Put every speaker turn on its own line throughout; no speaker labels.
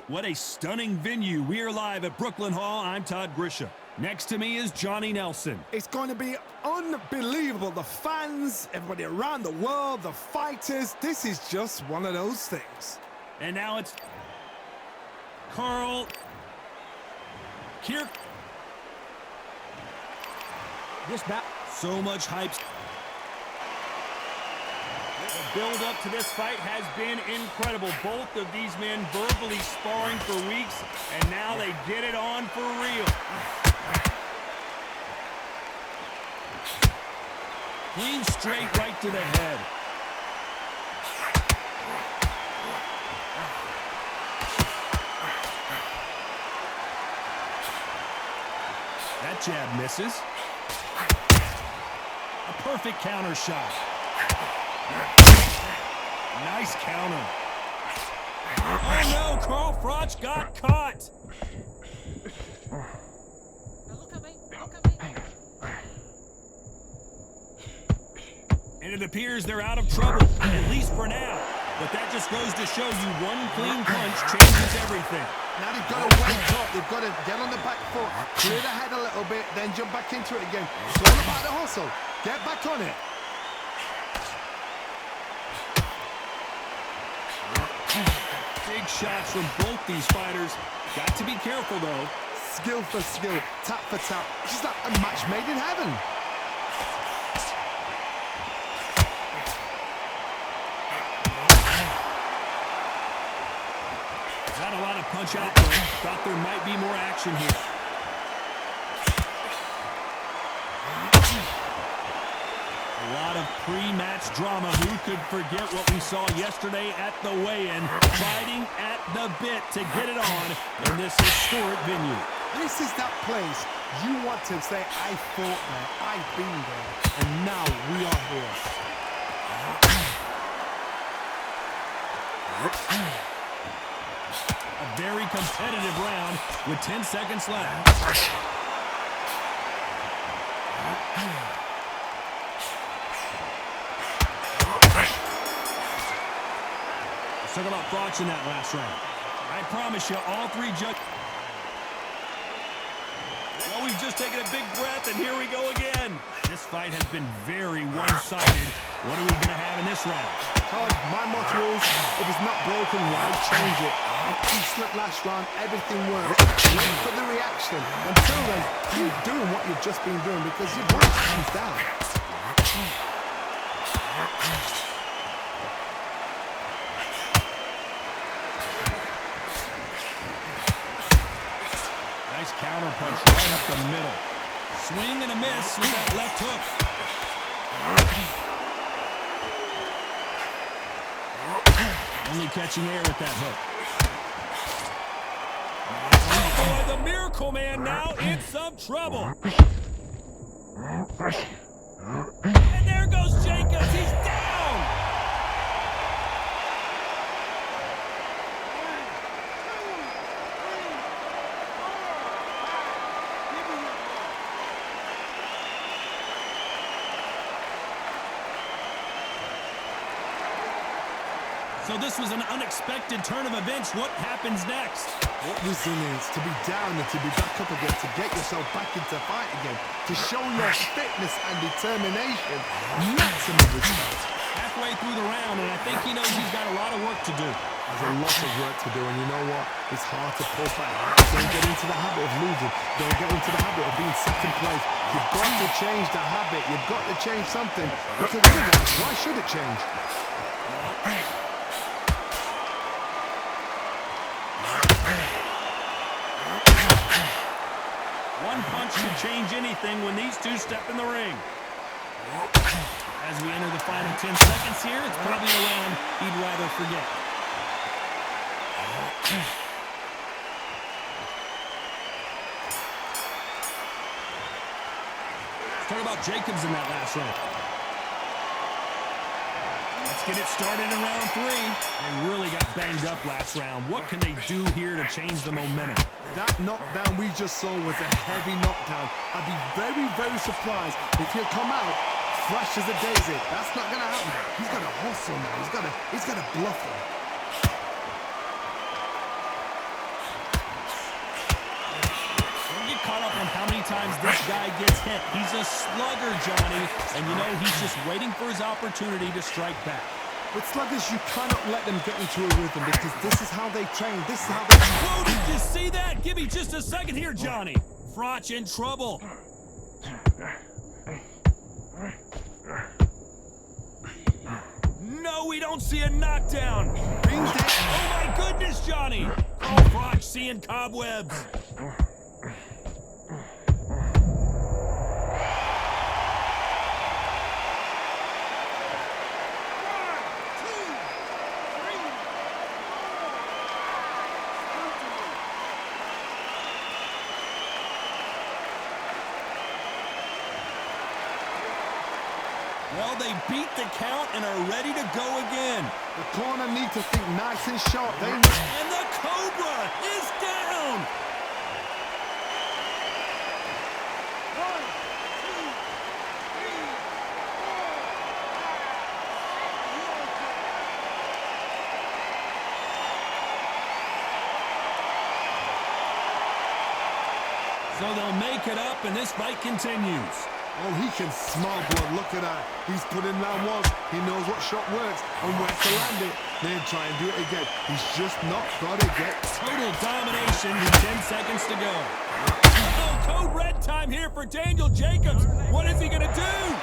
What a stunning venue. We are live at Brooklyn Hall. I'm Todd Grisham. Next to me is Johnny Nelson.
It's going to be unbelievable. The fans, everybody around the world, the fighters. This is just one of those things.
And now it's Carl Kirk. This bat. So much hype. The build up to this fight has been incredible. Both of these men verbally sparring for weeks, and now they get it on for real. Clean straight right to the head. That jab misses. A perfect counter shot. Nice counter. Oh no, Carl Froch got caught.
Look at me, look at me.
And it appears they're out of trouble, at least for now. But that just goes to show you one clean punch changes everything.
Now they've got to wake up. They've got to get on the back foot, clear the head a little bit, then jump back into it again. It's all about the hustle. Get back on it.
Big shots from both these fighters. Got to be careful, though.
Skill for skill, tap for tap. It's like a match made in heaven.
Got a lot of punch out there. Thought there might be more action here. A lot of pre-match drama. Who could forget what we saw yesterday at the weigh-in? Fighting at the bit to get it on in this historic venue.
This is that place you want to say, I fought there, I've been there, and now we are here.
A very competitive round with 10 seconds left. Let's talk about Froch in that last round. I promise you, all three judges. Well, we've just taken a big breath, and here we go again. This fight has been very one-sided. What are we going to have in this round?
Todd, my motto is, if it's not broken, why change it? You slipped last round, everything worked. Wait for the reaction. Until then, keep doing what you've just been doing because you've got hands down.
Nice counter punch right up the middle. Swing and a miss with that left hook. Only catching air with that hook. Oh boy, the Miracle Man now in some trouble. And there goes Jacobs. He's down. So this was an unexpected turn of events. What happens next?
What resilience, to be down and to be back up again, to get yourself back into fight again, to show your fitness and determination. Maximum results.
Halfway through the round, and I think he knows he's got a lot of work to do.
There's a lot of work to do, and you know what? It's hard to pull back. Don't get into the habit of losing. Don't get into the habit of being second place. You've got to change the habit. You've got to change something. Because otherwise, why should it change?
One punch can change anything when these two step in the ring. As we enter the final 10 seconds here, it's probably a round he'd rather forget. Let's talk about Jacobs in that last round. Let's get it started in round 3. They really got banged up last round. What can they do here to change the momentum?
That knockdown we just saw was a heavy knockdown. I'd be very, very surprised if he'll come out fresh as a daisy. That's not going to happen. He's got to hustle now. He's got to bluff him.
times this guy gets hit. He's a slugger, Johnny, and you know he's just waiting for his opportunity to strike back.
With sluggers, you cannot let them get into a rhythm because this is how they train. This is how they...
Whoa, did you see that? Give me just a second here, Johnny. Froch in trouble. No, we don't see a knockdown. Oh, my goodness, Johnny. Oh, Froch seeing cobwebs. Well, they beat the count and are ready to go again.
The corner need to think nice and sharp. They
And the Cobra is down. So they'll make it up, and this fight continues.
Oh, he can smell blood. Look at that. He's put in round one. He knows what shot works and where to land it. Then try and do it again. He's just not got to get...
Total domination with 10 seconds to go. Oh, code red time here for Daniel Jacobs. What is he going to do?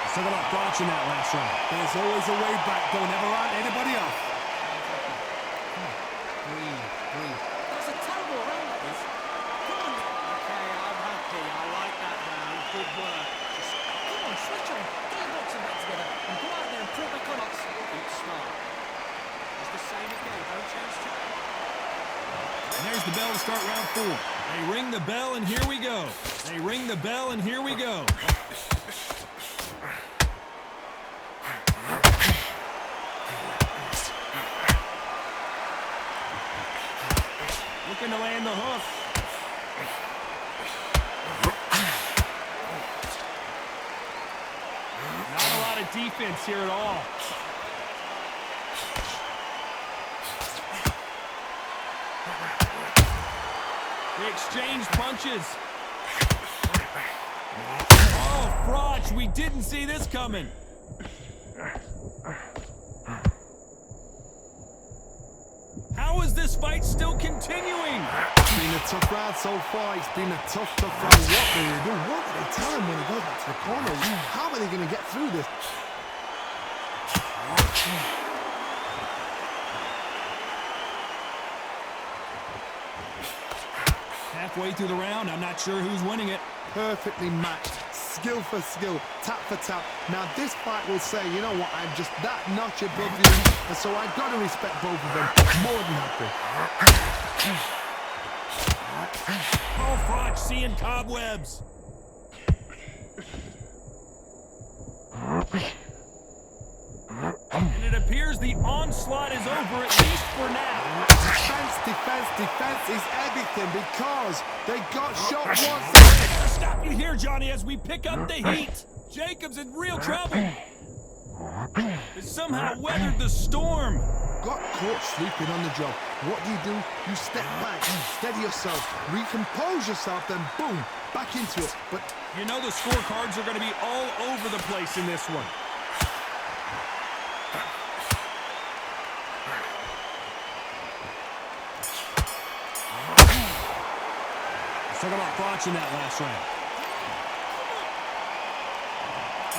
So they're not watching that last round.
There's always a way back. Don't ever write anybody off.
Breathe. That's a terrible round, that is. Come on. Okay, I'm happy. I like that round. Good work. Just come on, switch on. Get your boxing back together. And go out there and prove my connocks. Keep smart. It's the same again. Don't change to...
And there's the bell to start round 4. They ring the bell, and here we go. They ring the bell, and here we go. Looking to land the hook. Not a lot of defense here at all. They exchange punches. Oh, Froch, we didn't see this coming. How is this fight still continuing?
It's been a tough round so far. It's been a tough round. What do they do? What do they tell him when he goes back to the corner? How are they going to get through this?
Halfway through the round, I'm not sure who's winning it.
Perfectly matched. Skill for skill, tap for tap. Now this fight will say, you know what, I'm just that notch above you, and so I've got to respect both of them. More than happy.
Oh, Froch seeing cobwebs. And it appears the onslaught is over, at least for now.
Defense is everything because they got shot once.
I'll stop you here, Johnny, as we pick up the heat. Jacobs in real trouble. Has somehow weathered the storm.
Got caught sleeping on the job. What do? You step back, steady yourself, recompose yourself, then boom, back into it. But
you know the scorecards are going to be all over the place in this one. Talk about Froch in that last round.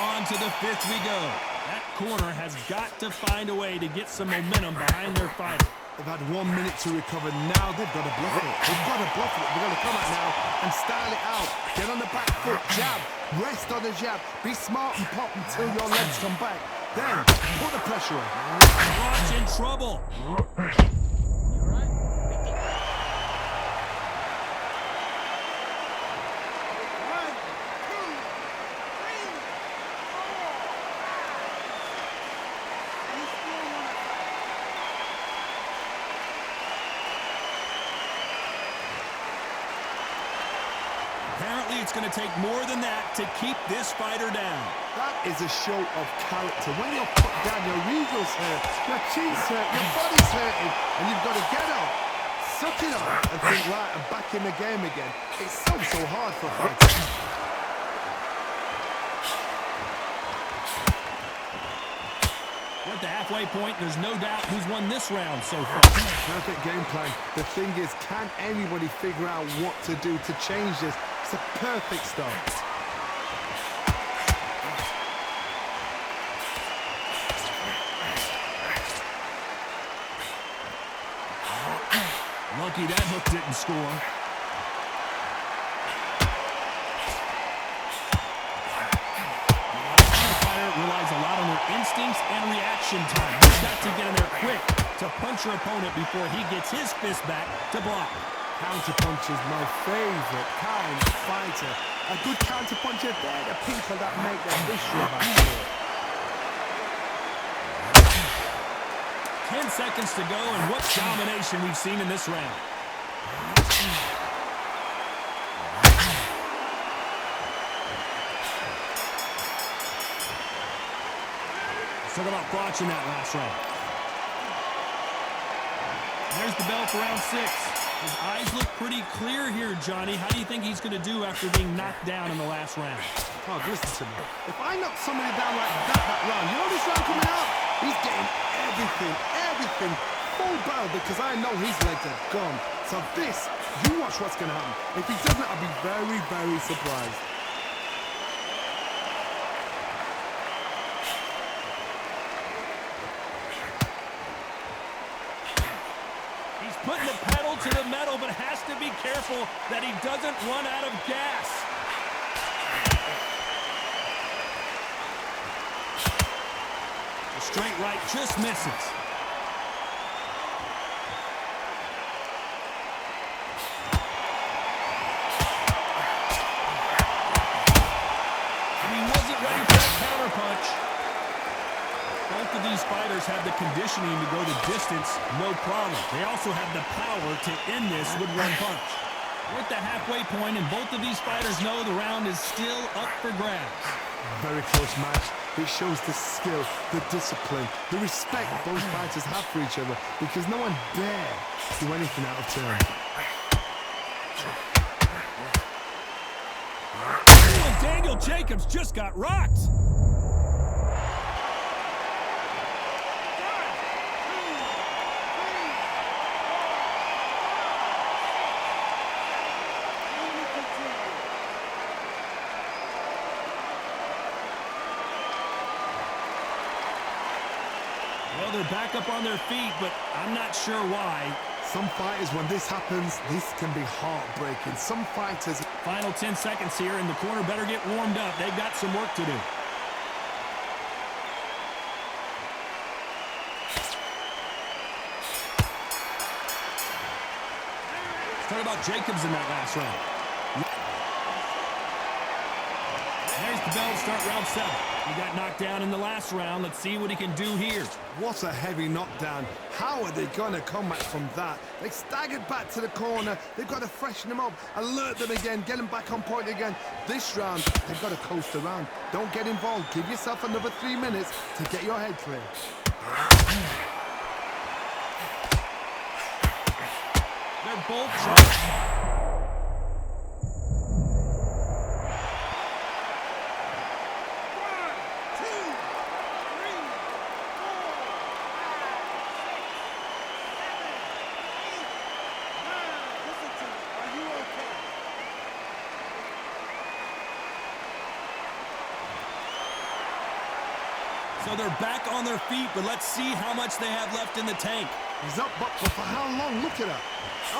On to the 5th we go. That corner has got to find a way to get some momentum behind their fighter.
they've had 1 minute to recover. Now they've got to bluff it. They've got to bluff it. They've got to come out now and style it out. Get on the back foot, jab, rest on the jab. Be smart and pop until your legs come back. Then put the pressure on.
Froch in trouble.
You alright? Big deal.
apparently it's going to take more than that to keep this fighter down.
That is a show of character. When you're put down, your ego's hurt, your cheeks hurt, your body's hurting, and you've got to get up, suck it up, and think, right, I'm back in the game again. It's so hard for fighters.
We're at the halfway point. There's no doubt who's won this round so far.
Perfect game plan. The thing is, can anybody figure out what to do to change this? It's a perfect start.
Lucky that hook didn't score. The fighter relies a lot on their instincts and reaction time. He's got to get in there quick to punch your opponent before he gets his fist back to block.
Counterpunch is my favorite kind of fighter. A good counterpuncher, they're the people that make the history of our sport.
10 seconds to go, and what domination we've seen in this round. Let's talk about thoughts in that last round. There's the bell for round 6. His eyes look pretty clear here, Johnny. How do you think he's going to do after being knocked down in the last round?
Oh, listen to me. If I knock somebody down like that round, you know this round coming out? He's getting everything full barrel because I know his legs are gone. So this, you watch what's going to happen. If he doesn't, I'll be very surprised.
He's putting the pedal to the metal, but has to be careful that he doesn't run out of gas. The straight right just misses. And he wasn't ready for that counterpunch. Both of these fighters have the conditioning to go the distance, no problem. They also have the power to end this with one punch. We're at the halfway point, and both of these fighters know the round is still up for grabs.
Very close match. It shows the skill, the discipline, the respect both fighters have for each other because no one dare do anything out of turn.
Oh, and Daniel Jacobs just got rocked. Well, they're back up on their feet, but I'm not sure why.
Some fighters, when this happens, this can be heartbreaking. Some fighters...
Final 10 seconds here, and the corner better get warmed up. They've got some work to do. Let's talk about Jacobs in that last round. There's the bell to start round 7. He got knocked down in the last round. Let's see what he can do here.
What a heavy knockdown. How are they going to come back from that? They staggered back to the corner. They've got to freshen them up, alert them again, get them back on point again. This round, they've got to coast around. Don't get involved. Give yourself another 3 minutes to get your head clear.
They're both trying. So they're back on their feet, but let's see how much they have left in the tank.
He's up, but for how long? Look at that.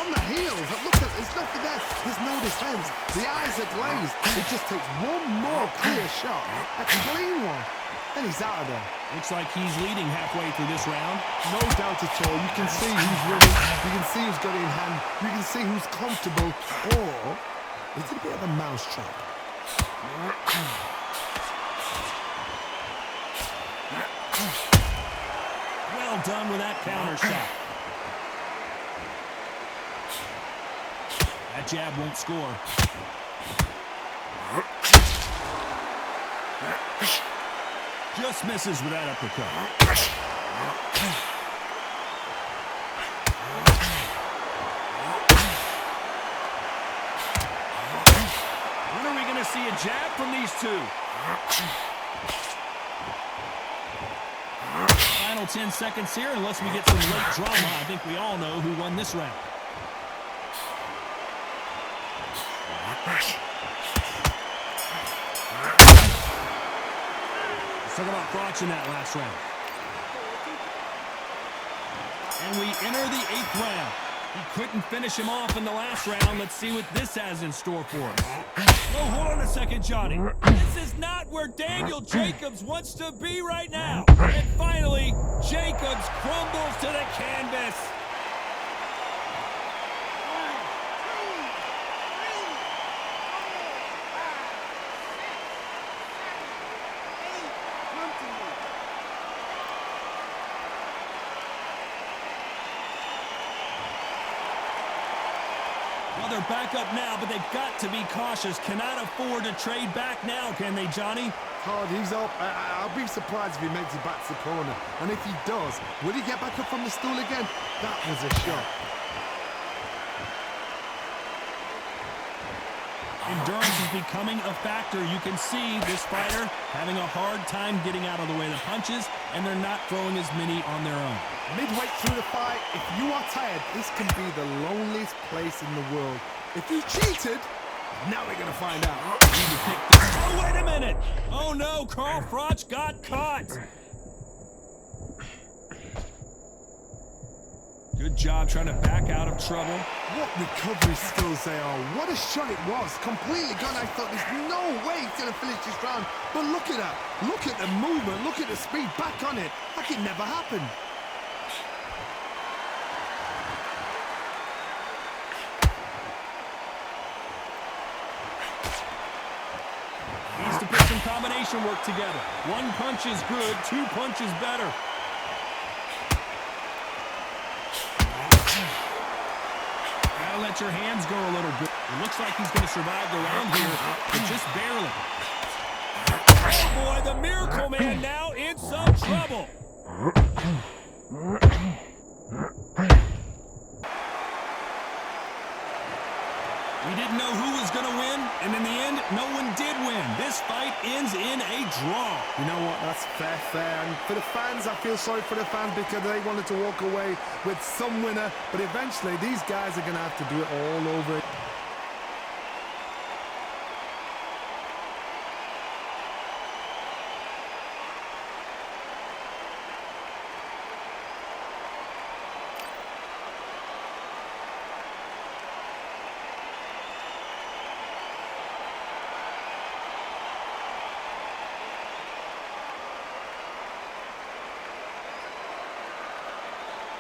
On the heels. Look at, there's nothing there. There's no defense. The eyes are glazed. It just takes one more clear shot. A clean one. And he's out of there.
Looks like he's leading halfway through this round.
No doubt at all. You can see who's winning. You can see who's got it in hand. You can see who's comfortable. Or is it a bit of a mousetrap?
Well done with that counter shot. That jab won't score. Just misses with that uppercut. When are we going to see a jab from these two? Final 10 seconds here, unless we get some late drama. I think we all know who won this round. Let's talk about Froch in that last round. And we enter the 8th round. He couldn't finish him off in the last round. Let's see what this has in store for us. Oh, hold on a second, Johnny. This is not where Daniel Jacobs wants to be right now. And finally, Jacobs crumbles to the canvas. Well, they're back up now, but they've got to be cautious. Cannot afford to trade back now, can they, Johnny?
Hard, he's up. I'll be surprised if he makes it back to the corner. And if he does, will he get back up from the stool again? That was a shot.
Endurance is becoming a factor. You can see this fighter having a hard time getting out of the way of the punches, and they're not throwing as many on their own.
Midway through the fight, if you are tired, this can be the loneliest place in the world. If you cheated, now we're going to find out.
Oh, wait a minute. Oh, no. Carl Froch got caught. Good job trying to back out of trouble.
What recovery skills they are. What a shot it was. Completely gone. I thought there's no way he's going to finish this round. But look at that. Look at the movement. Look at the speed. Back on it. Like it never happened.
Needs to put some combination work together. One punch is good. 2 punches better. Gotta let your hands go a little bit. It looks like he's going to survive the round here, but just barely. Oh, boy, the Miracle Man now in some trouble. We didn't know who was going to win, and in the end, no one did win. This fight ends in a draw.
You know what? That's fair. And for the fans, I feel sorry for the fans because they wanted to walk away with some winner. But eventually, these guys are going to have to do it all over.